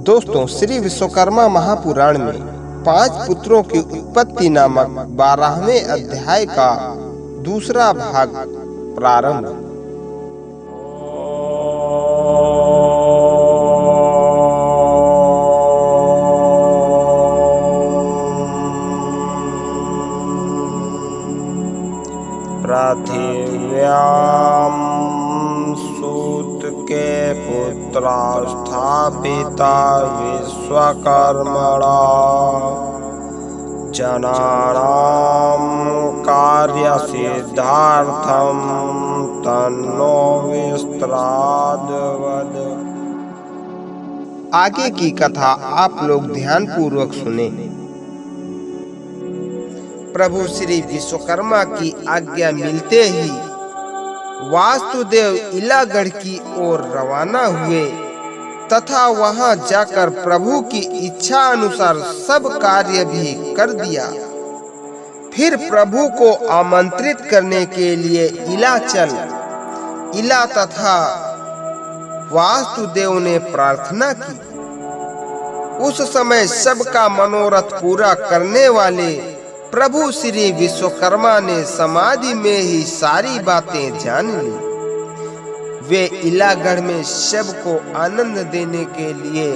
दोस्तों, श्री विश्वकर्मा महापुराण में 5 पुत्रों की उत्पत्ति नामक 12वें अध्याय का दूसरा भाग प्रारंभ। पृथिव्यां सूत के पुत्रा स्थापिता विश्वकर्मणा जनानां कार्यसिद्धार्थं तन्नो विस्ताराद् वद। आगे की कथा आप लोग ध्यान पूर्वक सुने। प्रभु श्री विश्वकर्मा की आज्ञा मिलते ही वासुदेव इलागढ़ की ओर रवाना हुए तथा वहां जाकर प्रभु की इच्छा अनुसार सब कार्य भी कर दिया। फिर प्रभु को आमंत्रित करने के लिए इला तथा वासुदेव ने प्रार्थना की। उस समय सबका मनोरथ पूरा करने वाले प्रभु श्री विश्वकर्मा ने समाधि में ही सारी बातें जान ली। वे इलागढ़ में सबको आनंद देने के लिए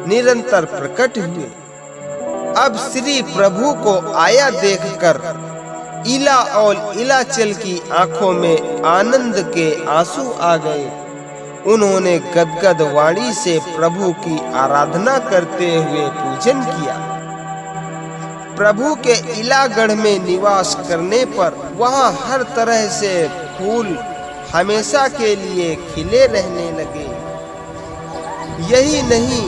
निरंतर प्रकट हुए। अब श्री प्रभु को आया देखकर इला और इलाचल की आंखों में आनंद के आंसू आ गए। उन्होंने गदगद वाणी से प्रभु की आराधना करते हुए पूजन किया। प्रभु के इलागढ़ में निवास करने पर वहाँ हर तरह से फूल हमेशा के लिए खिले रहने लगे। यही नहीं,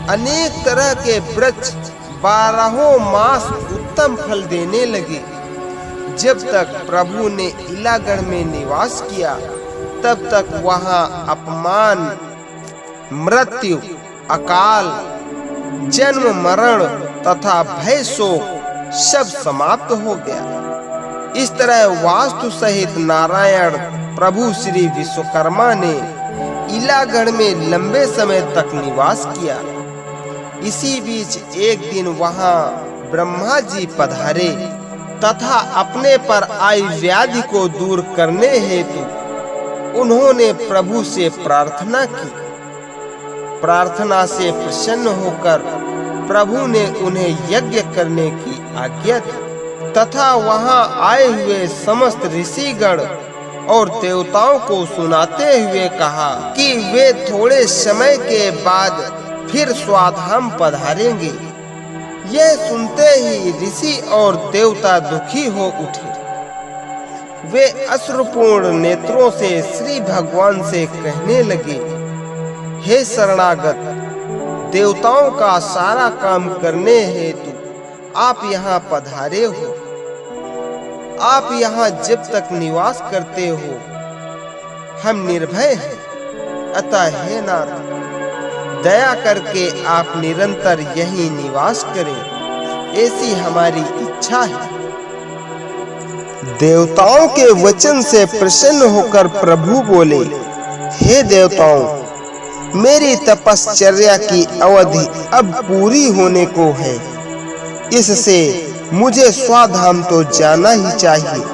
अनेक तरह के वृक्ष 12 मास उत्तम फल देने लगे। जब तक प्रभु ने इलागढ़ में निवास किया तब तक वहाँ अपमान, मृत्यु, अकाल, जन्म मरण तथा भय शोक सब समाप्त हो गया। इस तरह वास्तु सहित नारायण प्रभु श्री विश्वकर्मा ने इलागढ़ में लंबे समय तक निवास किया। इसी बीच एक दिन वहां ब्रह्मा जी पधारे तथा अपने पर आई व्याधि को दूर करने हेतु उन्होंने प्रभु से प्रार्थना की। प्रार्थना से प्रसन्न होकर प्रभु ने उन्हें यज्ञ करने की आज्ञा दी तथा वहां आए हुए समस्त ऋषिगण और देवताओं को सुनाते हुए कहा कि वे थोड़े समय के बाद फिर स्वाधाम पधारेंगे। यह सुनते ही ऋषि और देवता दुखी हो उठे। वे अश्रुपूर्ण नेत्रों से श्री भगवान से कहने लगे, हे शरणागत, देवताओं का सारा काम करने हेतु आप यहाँ पधारे हो। आप यहाँ जब तक निवास करते हो हम निर्भय हैं। अतः हे नाथ, दया करके आप निरंतर यहीं निवास करें, ऐसी हमारी इच्छा है। देवताओं के वचन से प्रसन्न होकर प्रभु बोले, हे देवताओं, मेरी तपश्चर्या की अवधि अब पूरी होने को है। इससे मुझे स्वाधाम तो जाना ही चाहिए,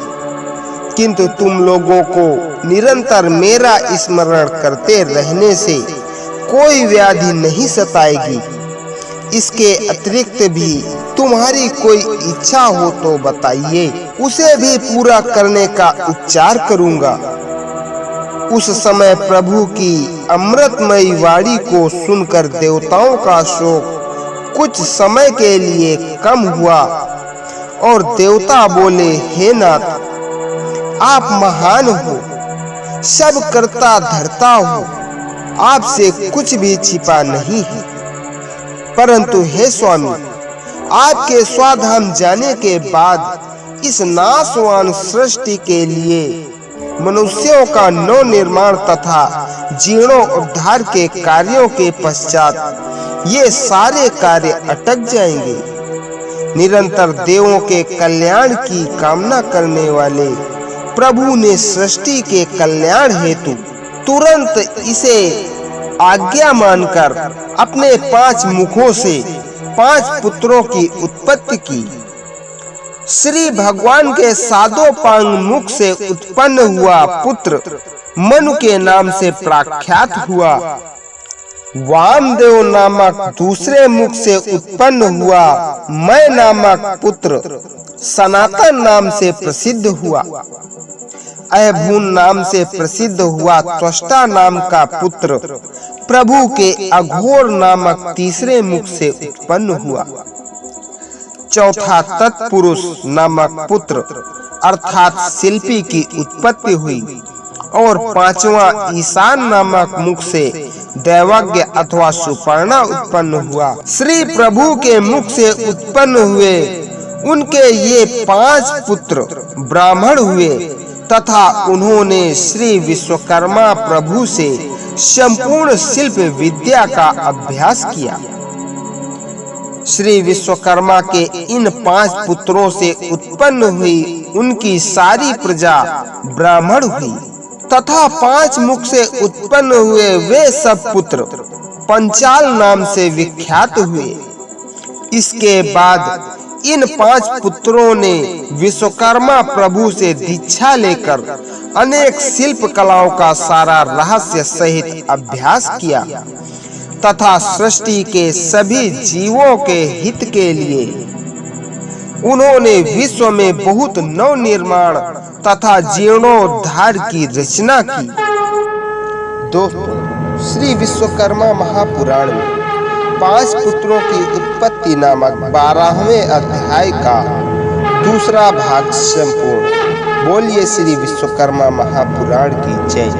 किंतु तुम लोगों को निरंतर मेरा स्मरण करते रहने से कोई व्याधि नहीं सताएगी। इसके अतिरिक्त भी तुम्हारी कोई इच्छा हो तो बताइए, उसे भी पूरा करने का उपचार करूंगा। उस समय प्रभु की अमृतमयी वाणी को सुनकर देवताओं का शोक कुछ समय के लिए कम हुआ और देवता बोले, हे नाथ, आप महान हो, सब करता धरता हो, आपसे कुछ भी छिपा नहीं है। परंतु हे स्वामी, आपके स्वाधाम जाने के बाद इस नाशवान सृष्टि के लिए मनुष्यों का नव निर्माण तथा जीर्णोद्धार के कार्यों के पश्चात ये सारे कार्य अटक जाएंगे। निरंतर देवों के कल्याण की कामना करने वाले प्रभु ने सृष्टि के कल्याण हेतु तुरंत इसे आज्ञा मानकर अपने 5 मुखों से 5 पुत्रों की उत्पत्ति की। श्री भगवान के सादोपांग मुख से उत्पन्न हुआ पुत्र मनु के नाम से प्रख्यात हुआ। वामदेव नामक दूसरे मुख से उत्पन्न हुआ मैं नामक पुत्र सनातन नाम से प्रसिद्ध हुआ। अयभून नाम से प्रसिद्ध हुआ त्वष्टा नाम का पुत्र प्रभु के अघोर नामक तीसरे मुख से उत्पन्न हुआ। चौथा तत्पुरुष नामक पुत्र अर्थात शिल्पी की उत्पत्ति हुई और 5वां ईशान नामक मुख से दैवज्ञ अथवा सुपर्णा उत्पन्न हुआ। श्री प्रभु के मुख से उत्पन्न हुए उनके ये 5 पुत्र ब्राह्मण हुए तथा उन्होंने श्री विश्वकर्मा प्रभु से संपूर्ण शिल्प विद्या का अभ्यास किया। श्री विश्वकर्मा के इन 5 पुत्रों से उत्पन्न हुई उनकी सारी प्रजा ब्राह्मण हुई तथा 5 मुख से उत्पन्न हुए वे सब पुत्र पंचाल नाम से विख्यात हुए। इसके बाद इन 5 पुत्रों ने विश्वकर्मा प्रभु से दीक्षा लेकर अनेक शिल्प कलाओं का सारा रहस्य सहित अभ्यास किया तथा सृष्टि के सभी जीवों के हित के लिए उन्होंने विश्व में बहुत नव निर्माण तथा जीर्णोद्धार की रचना की। दोस्तों, श्री विश्वकर्मा महापुराण में 5 पुत्रों की उत्पत्ति नामक 12वें अध्याय का दूसरा भाग संपूर्ण। बोलिए श्री विश्वकर्मा महापुराण की जय।